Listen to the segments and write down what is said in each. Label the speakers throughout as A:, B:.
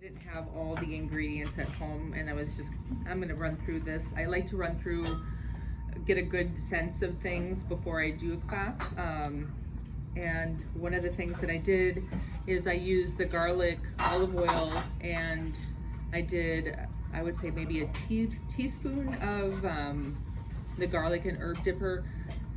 A: Didn't have all the ingredients at home, and I'm gonna run through this. I like to run through, get a good sense of things before I do a class. And one of the things that I did is I used the garlic olive oil, and I would say maybe a teaspoon of the garlic and herb dipper,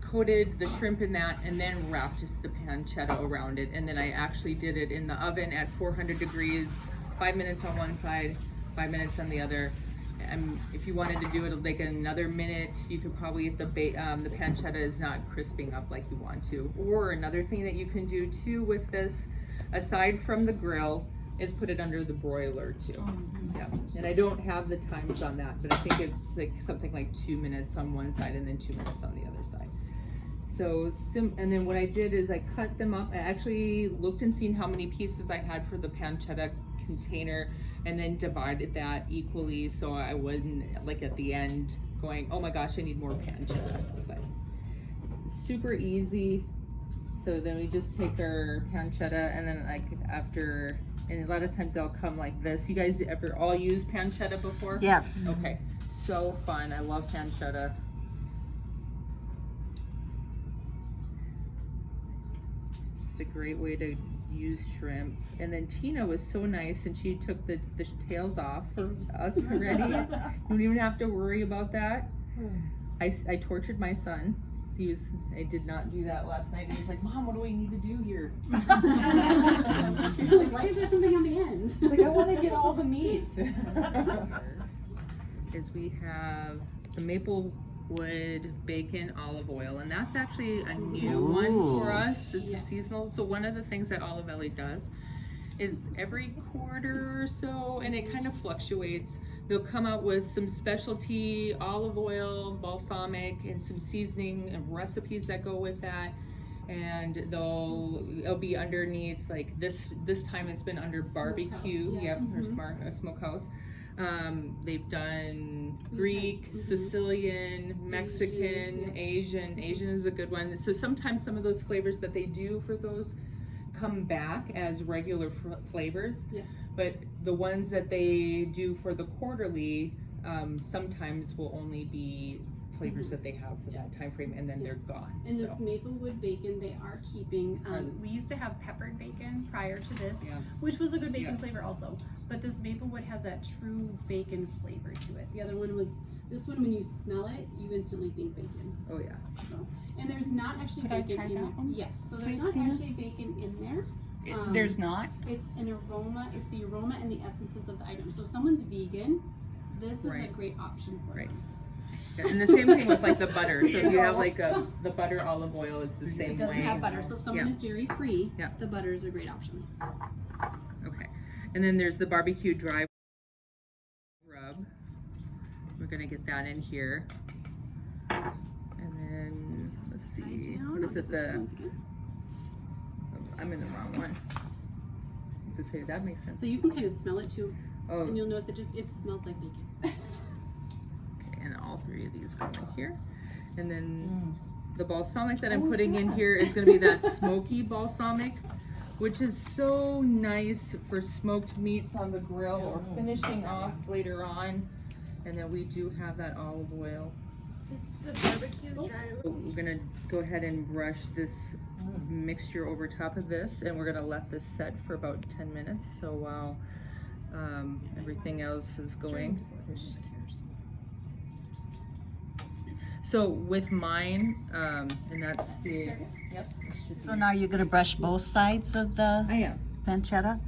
A: coated the shrimp in that, and then wrapped the pancetta around it. And then I actually did it in the oven at 400 degrees, 5 minutes on one side, 5 minutes on the other. And if you wanted to do it like another minute, you could probably, if the pancetta is not crisping up like you want to. Or another thing that you can do too with this, aside from the grill, is put it under the broiler too. Yeah. And I don't have the times on that, but I think it's like something like 2 minutes on one side and then 2 minutes on the other side. So, and then what I did is I cut them up. I actually looked and seen how many pieces I had for the pancetta container, and then divided that equally, so I wasn't like at the end going, oh my gosh, I need more pancetta. But super easy. So then we just take our pancetta, and then like after, and a lot of times they'll come like this. You guys ever all use pancetta before?
B: Yes.
A: Okay, so fun. I love pancetta. Just a great way to use shrimp. And then Tina was so nice, and she took the tails off for us already. You don't even have to worry about that. I tortured my son. I did not do that last night, and he's like, Mom, what do we need to do here?
C: Like, why is there something on the end?
A: Like, I want to get all the meat. Is we have the Maplewood bacon olive oil, and that's actually a new one for us. It's a seasonal. So one of the things that Olivelle does is every quarter or so, and it kind of fluctuates, they'll come out with some specialty olive oil, balsamic, and some seasoning and recipes that go with that. And it'll be underneath, like this time it's been under barbecue, or smokehouse. They've done Greek, Sicilian, Mexican, Asian. Asian is a good one. So sometimes some of those flavors that they do for those come back as regular flavors, but the ones that they do for the quarterly sometimes will only be flavors that they have for that time frame, and then they're gone.
C: And this Maplewood bacon, they are keeping.
D: We used to have peppered bacon prior to this, which was a good bacon flavor also. But this Maplewood has that true bacon flavor to it. The other one was, this one, when you smell it, you instantly think bacon.
A: Oh yeah.
C: So, and there's not actually bacon in there. Yes. So there's not actually bacon in there.
D: There's not?
C: It's an aroma. It's the aroma and the essences of the item. So if someone's vegan, this is a great option for them.
A: Yeah, and the same thing with like the butter. So if you have like the butter olive oil, it's the same way.
C: It doesn't have butter. So if someone is dairy free, the butter is a great option.
A: Okay. And then there's the barbecue dry rub. We're gonna get that in here. And then let's see, what is it? I'm in the wrong one. To say that makes sense.
C: So you can kind of smell it too, and you'll notice it smells like bacon.
A: Okay, and all three of these go in here. And then the balsamic that I'm putting in here is gonna be that smoky balsamic, which is so nice for smoked meats on the grill or finishing off later on. And then we do have that olive oil.
D: This is the barbecue dry.
A: We're gonna go ahead and brush this mixture over top of this, and we're gonna let this set for about 10 minutes. So while everything else is going. So with mine, and that's the,
B: So now you're going to brush both sides of the pancetta?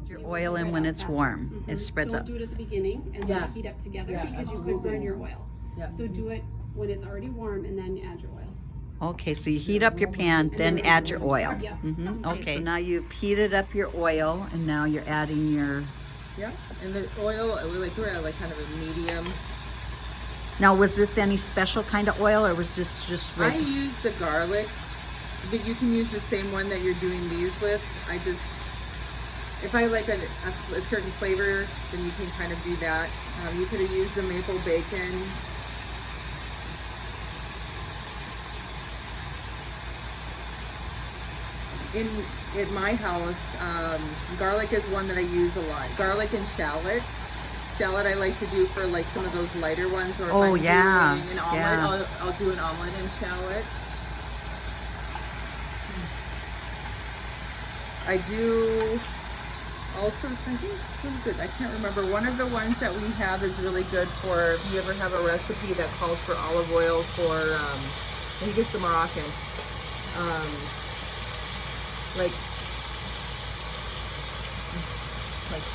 B: Your oil in when it's warm. It spreads up.
C: Don't do it at the beginning and let it heat up together because you could burn your oil. So do it when it's already warm and then add your oil.
B: Okay, so you heat up your pan, then add your oil. Okay, now you've heated up your oil, and now you're adding your...
A: and the oil, we're at like kind of a medium.
B: Now, was this any special kind of oil, or was this just
A: regular? I used the garlic, but you can use the same one that you're doing these with. If I like a certain flavor, then you can kind of do that. You could have used the maple bacon. in my house, garlic is one that I use a lot. Garlic and shallot. Shallot I like to do for like some of those lighter ones, or if
B: Oh,
A: I'm
B: yeah,
A: doing an omelet,
B: yeah.
A: I'll do an omelet in shallot. I do also, I think, what is it? I can't remember. One of the ones that we have is really good for, if you ever have a recipe that calls for olive oil for, I think it's the Moroccan, like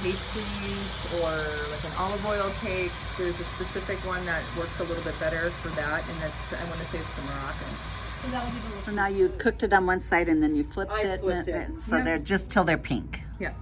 A: pastries or like an olive oil cake. There's a specific one that works a little bit better for that, and that's, I want to say it's the Moroccan.
D: So that would be the
B: So now you cooked it on one side and then you flipped
A: I
B: it.
A: flipped it.
B: So
A: Yep.
B: they're just till they're pink.
A: Yeah,